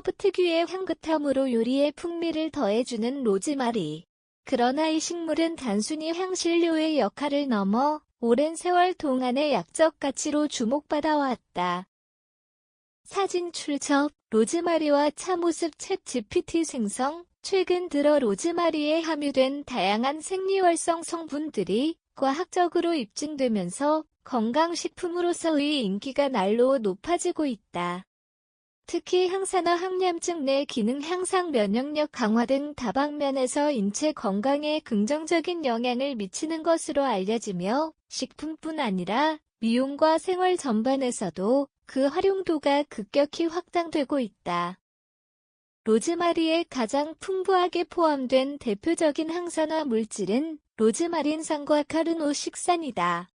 허브 특유의 향긋함으로 요리에 풍미를 더해주는 로즈마리. 그러나 이 식물은 단순히 향신료의 역할을 넘어 오랜 세월 동안의 약적 가치로 주목받아왔다. 사진 출처 로즈마리와 차모습 챗 GPT 생성. 최근 들어 로즈마리에 함유된 다양한 생리활성 성분들이 과학적으로 입증되면서 건강식품으로서의 인기가 날로 높아지고 있다. 특히 항산화 항염증 내 기능 향상 면역력 강화 등 다방면에서 인체 건강에 긍정적인 영향을 미치는 것으로 알려지며 식품뿐 아니라 미용과 생활 전반에서도 그 활용도가 급격히 확장되고 있다. 로즈마리에 가장 풍부하게 포함된 대표적인 항산화 물질은 로즈마린산과 카르노식산이다.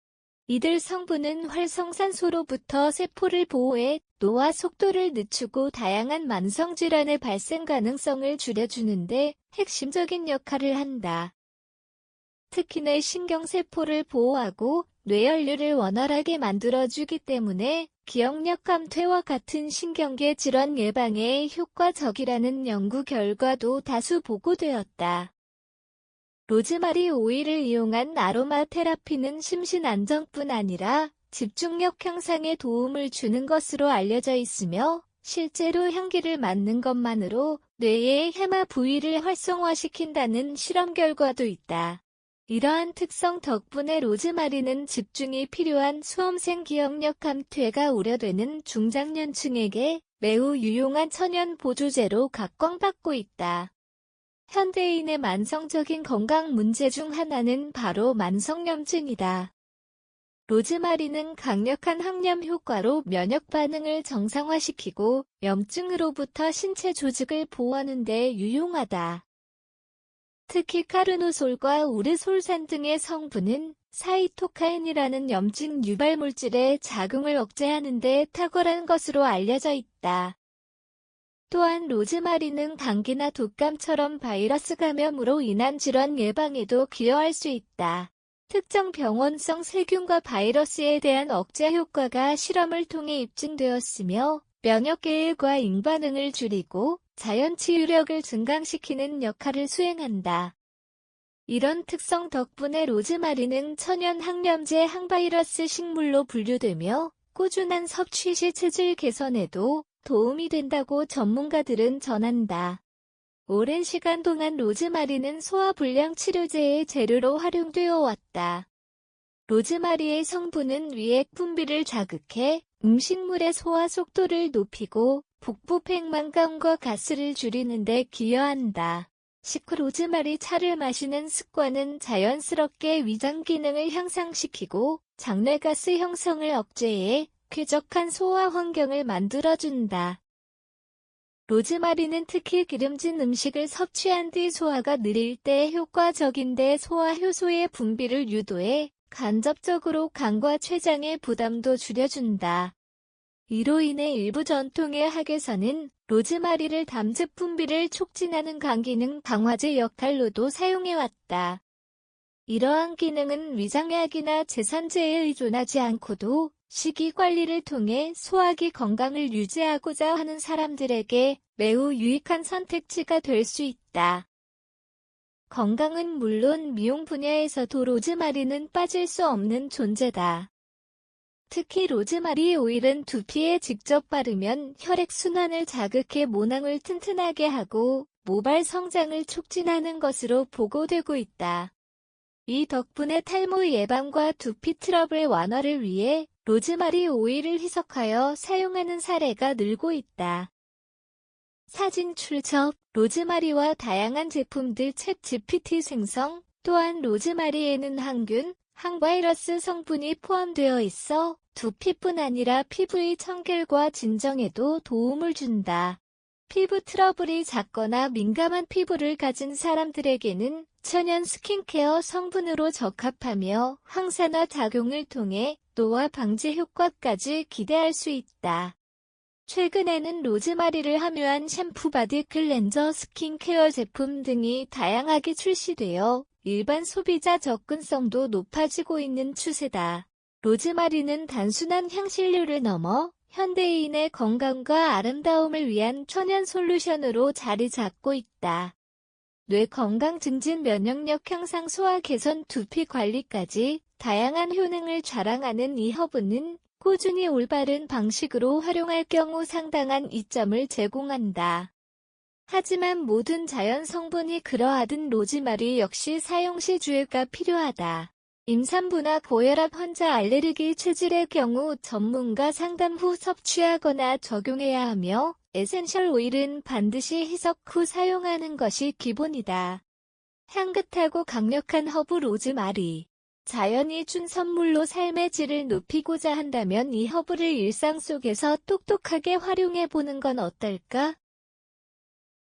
이들 성분은 활성산소로부터 세포를 보호해 노화 속도를 늦추고 다양한 만성질환의 발생 가능성을 줄여주는데 핵심적인 역할을 한다. 특히 뇌 신경세포를 보호하고 뇌혈류를 원활하게 만들어주기 때문에 기억력 감퇴와 같은 신경계 질환 예방에 효과적이라는 연구 결과도 다수 보고되었다. 로즈마리 오일을 이용한 아로마 테라피는 심신 안정뿐 아니라 집중력 향상에 도움을 주는 것으로 알려져 있으며 실제로 향기를 맡는 것만으로 뇌의 해마 부위를 활성화시킨다는 실험 결과도 있다. 이러한 특성 덕분에 로즈마리는 집중이 필요한 수험생 기억력 감퇴가 우려되는 중장년층에게 매우 유용한 천연 보조제로 각광받고 있다. 현대인의 만성적인 건강 문제 중 하나는 바로 만성염증이다. 로즈마리는 강력한 항염 효과로 면역 반응을 정상화시키고 염증으로부터 신체 조직을 보호하는 데 유용하다. 특히 카르노솔과 우르솔산 등의 성분은 사이토카인이라는 염증 유발 물질의 작용을 억제하는 데 탁월한 것으로 알려져 있다. 또한 로즈마리는 감기나 독감처럼 바이러스 감염으로 인한 질환 예방에도 기여할 수 있다. 특정 병원성 세균과 바이러스에 대한 억제 효과가 실험을 통해 입증되었으며 면역계획과 인반응을 줄이고 자연 치유력을 증강시키는 역할을 수행한다. 이런 특성 덕분에 로즈마리는 천연 항염제 항바이러스 식물로 분류되며 꾸준한 섭취 시 체질 개선에도 도움이 된다고 전문가들은 전한다. 오랜 시간 동안 로즈마리는 소화불량 치료제의 재료로 활용되어 왔다. 로즈마리의 성분은 위액 분비를 자극해 음식물의 소화 속도를 높이고 복부 팽만감과 가스를 줄이는 데 기여한다. 식후 로즈마리 차를 마시는 습관은 자연스럽게 위장 기능을 향상시키고 장내가스 형성을 억제해 쾌적한 소화 환경을 만들어준다. 로즈마리는 특히 기름진 음식을 섭취한 뒤 소화가 느릴 때 효과적인데 소화 효소의 분비를 유도해 간접적으로 간과 췌장의 부담도 줄여준다. 이로 인해 일부 전통의 학에서는 로즈마리를 담즙 분비를 촉진하는 간 기능 강화제 역할로도 사용해왔다. 이러한 기능은 위장약이나 제산제에 의존하지 않고도 식이관리를 통해 소화기 건강을 유지하고자 하는 사람들에게 매우 유익한 선택지가 될 수 있다. 건강은 물론 미용 분야에서도 로즈마리는 빠질 수 없는 존재다. 특히 로즈마리 오일은 두피에 직접 바르면 혈액순환을 자극해 모낭을 튼튼하게 하고 모발 성장을 촉진하는 것으로 보고되고 있다. 이 덕분에 탈모 예방과 두피 트러블 완화를 위해 로즈마리 오일을 희석하여 사용하는 사례가 늘고 있다. 사진 출처 로즈마리와 다양한 제품들 챗 GPT 생성. 또한 로즈마리에는 항균, 항바이러스 성분이 포함되어 있어 두피뿐 아니라 피부의 청결과 진정에도 도움을 준다. 피부 트러블이 잦거나 민감한 피부를 가진 사람들에게는 천연 스킨케어 성분으로 적합하며 항산화 작용을 통해 노화 방지 효과까지 기대할 수 있다. 최근에는 로즈마리를 함유한 샴푸, 바디 클렌저, 스킨케어 제품 등이 다양하게 출시되어 일반 소비자 접근성도 높아지고 있는 추세다. 로즈마리는 단순한 향신료를 넘어 현대인의 건강과 아름다움을 위한 천연 솔루션으로 자리 잡고 있다. 뇌 건강 증진, 면역력 향상, 소화 개선, 두피 관리까지 다양한 효능을 자랑하는 이 허브는 꾸준히 올바른 방식으로 활용할 경우 상당한 이점을 제공한다. 하지만 모든 자연 성분이 그러하든 로즈마리 역시 사용 시 주의가 필요하다. 임산부나 고혈압 환자, 알레르기 체질의 경우 전문가 상담 후 섭취하거나 적용해야 하며 에센셜 오일은 반드시 희석 후 사용하는 것이 기본이다. 향긋하고 강력한 허브 로즈마리. 자연이 준 선물로 삶의 질을 높이고자 한다면 이 허브를 일상 속에서 똑똑하게 활용해 보는 건 어떨까?